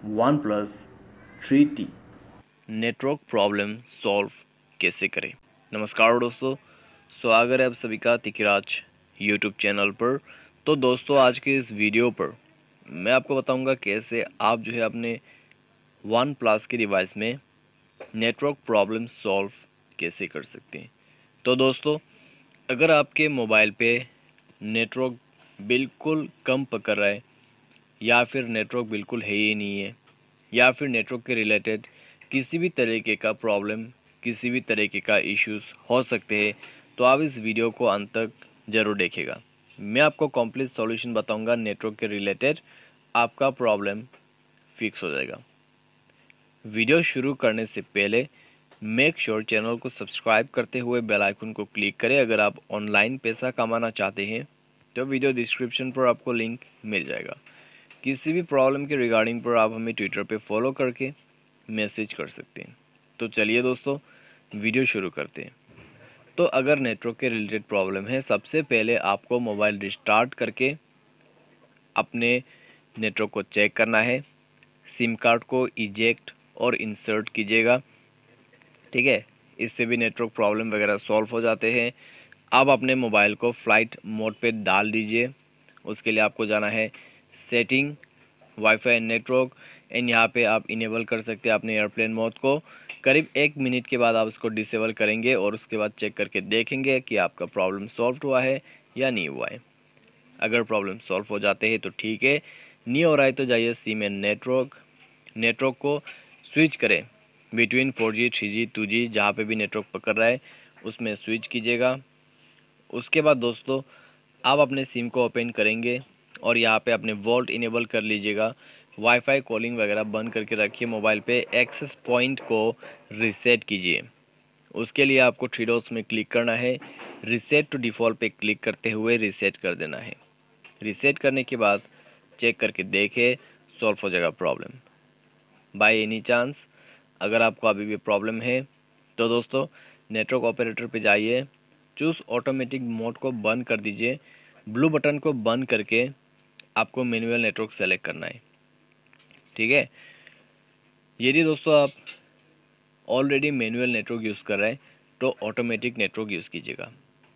OnePlus 3T। Network problem solve कैसे करें। नमस्कार दोस्तों, स्वागत है आप सभी का तिकिराज यूट्यूब चैनल पर। तो दोस्तों, आज के इस वीडियो पर मैं आपको बताऊंगा कैसे आप जो है अपने वन प्लस के डिवाइस में नेटवर्क प्रॉब्लम सॉल्व कैसे कर सकते हैं। तो दोस्तों, अगर आपके मोबाइल पे नेटवर्क बिल्कुल कम पकड़ रहा है या फिर नेटवर्क बिल्कुल है ही नहीं है या फिर नेटवर्क के रिलेटेड किसी भी तरीके का प्रॉब्लम, किसी भी तरीके का इश्यूज हो सकते हैं, तो आप इस वीडियो को अंत तक ज़रूर देखेगा। मैं आपको कंप्लीट सॉल्यूशन बताऊंगा। नेटवर्क के रिलेटेड आपका प्रॉब्लम फिक्स हो जाएगा। वीडियो शुरू करने से पहले मेक श्योर चैनल को सब्सक्राइब करते हुए बेल आइकन को क्लिक करें। अगर आप ऑनलाइन पैसा कमाना चाहते हैं तो वीडियो डिस्क्रिप्शन पर आपको लिंक मिल जाएगा। किसी भी प्रॉब्लम के रिगार्डिंग पर आप हमें ट्विटर पे फॉलो करके मैसेज कर सकते हैं। तो चलिए दोस्तों, वीडियो शुरू करते हैं। तो अगर नेटवर्क के रिलेटेड प्रॉब्लम है, सबसे पहले आपको मोबाइल रिस्टार्ट करके अपने नेटवर्क को चेक करना है। सिम कार्ड को इजेक्ट और इंसर्ट कीजिएगा, ठीक है। इससे भी नेटवर्क प्रॉब्लम वगैरह सॉल्व हो जाते हैं। आप अपने मोबाइल को फ्लाइट मोड पे डाल दीजिए। उसके लिए आपको जाना है setting, wifi and network, and यहाँ पे आप इनेबल कर सकते हैं अपने एयरप्लेन मोड को। करीब 1 मिनट के बाद आप इसको डिसेबल करेंगे और उसके बाद चेक करके देखेंगे कि आपका प्रॉब्लम सॉल्व हुआ है या नहीं हुआ है। अगर प्रॉब्लम सॉल्व हो जाते हैं तो ठीक है, नहीं हो रहा है तो जाइए सिम एंड नेटवर्क को स्विच करें बिटवीन 4G 3G 2G, जहाँ पे भी नेटवर्क पकड़ रहा है उसमें स्विच कीजिएगा। उसके बाद दोस्तों, आप अपने सिम को ओपन करेंगे और यहाँ पे अपने वॉल्ट इनेबल कर लीजिएगा। वाईफाई कॉलिंग वगैरह बंद करके रखिए। मोबाइल पे एक्सेस पॉइंट को रीसेट कीजिए। उसके लिए आपको थ्री डॉट्स में क्लिक करना है। रीसेट टू डिफ़ॉल्ट पे क्लिक करते हुए रीसेट कर देना है। रीसेट करने के बाद चेक करके देखें, सॉल्व हो जाएगा प्रॉब्लम। बाय एनी चांस अगर आपको अभी भी प्रॉब्लम है तो दोस्तों, नेटवर्क ऑपरेटर पे जाइए, चूज़ ऑटोमेटिक मोड को बंद कर दीजिए। ब्लू बटन को बंद करके आपको मैनुअल नेटवर्क सेलेक्ट करना है, ठीक है। यदि दोस्तों आप ऑलरेडी मैनुअल नेटवर्क यूज़ कर रहे हैं तो ऑटोमेटिक नेटवर्क यूज़ कीजिएगा।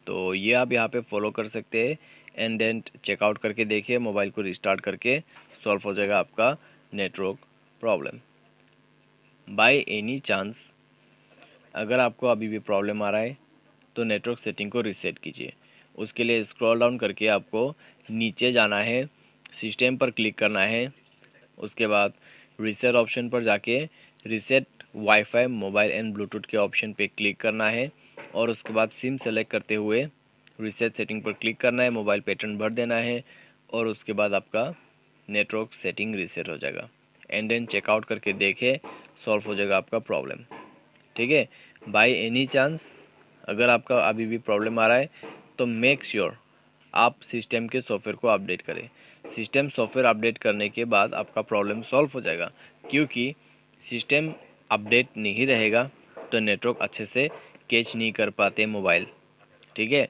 तो ये आप यहाँ पे फॉलो कर सकते हैं। एंड देन चेकआउट करके देखिए, मोबाइल को रिस्टार्ट करके सॉल्व हो जाएगा आपका network problem. By any chance अगर आपको अभी भी प्रॉब्लम आ रहा है तो नेटवर्क सेटिंग को रीसेट कीजिए। उसके लिए स्क्रॉल डाउन करके आपको नीचे जाना है, सिस्टम पर क्लिक करना है। उसके बाद रीसेट ऑप्शन पर जाके reset wifi mobile and Bluetooth के ऑप्शन पे क्लिक करना है और उसके बाद सिम सेलेक्ट करते हुए रीसेट सेटिंग पर क्लिक करना है, मोबाइल पैटर्न भर देना है और उसके बाद आपका नेटवर्क सेटिंग रीसेट हो जाएगा। एंड देन चेकआउट करके देखें, सॉल्व हो जाएगा आपका प्रॉब्लम, ठीक है। बाय एनी चांस अगर आपका अभी भी प्रॉब्लम आ रहा है तो मेक श्योर आप सिस्टम के सॉफ्टवेयर को अपडेट करें। सिस्टम सॉफ्टवेयर अपडेट करने के बाद आपका प्रॉब्लम सॉल्व हो जाएगा, क्योंकि सिस्टम अपडेट नहीं रहेगा तो नेटवर्क अच्छे से कैच नहीं कर पाते मोबाइल, ठीक है।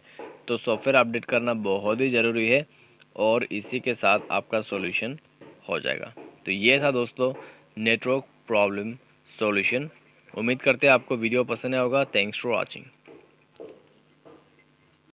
तो सॉफ्टवेयर अपडेट करना बहुत ही ज़रूरी है और इसी के साथ आपका सॉल्यूशन हो जाएगा। तो ये था दोस्तों नेटवर्क प्रॉब्लम सॉल्यूशन। उम्मीद करते हैं आपको वीडियो पसंद आया होगा। Thanks for watching.